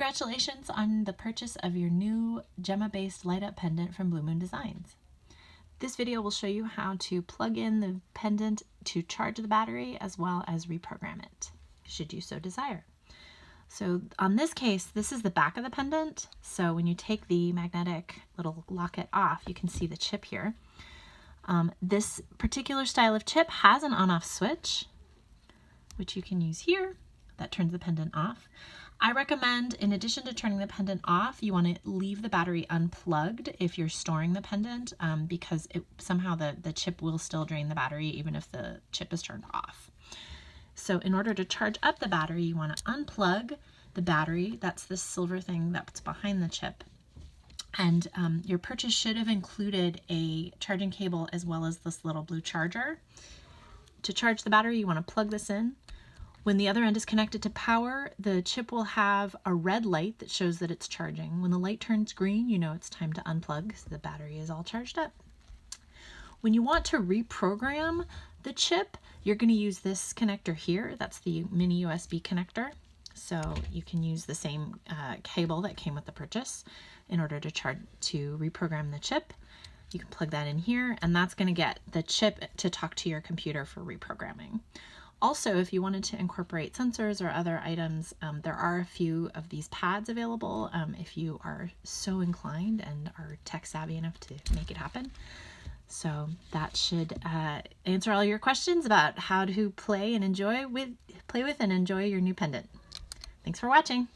Congratulations on the purchase of your new Gemma-based light-up pendant from Blue Moon Designs. This video will show you how to plug in the pendant to charge the battery as well as reprogram it, should you so desire. So on this case, this is the back of the pendant. So when you take the magnetic little locket off, you can see the chip here. This particular style of chip has an on-off switch, which you can use here. That turns the pendant off. I recommend, in addition to turning the pendant off, you want to leave the battery unplugged if you're storing the pendant, because somehow the chip will still drain the battery even if the chip is turned off. So in order to charge up the battery, you want to unplug the battery. That's this silver thing that's behind the chip. And your purchase should have included a charging cable as well as this little blue charger. To charge the battery, you want to plug this in. When the other end is connected to power, the chip will have a red light that shows that it's charging. When the light turns green, you know it's time to unplug, so the battery is all charged up. When you want to reprogram the chip, you're going to use this connector here. That's the mini USB connector. So you can use the same cable that came with the purchase in order to reprogram the chip. You can plug that in here, and that's going to get the chip to talk to your computer for reprogramming. Also, if you wanted to incorporate sensors or other items, there are a few of these pads available if you are so inclined and are tech savvy enough to make it happen. So that should answer all your questions about how to play with and enjoy your new pendant. Thanks for watching.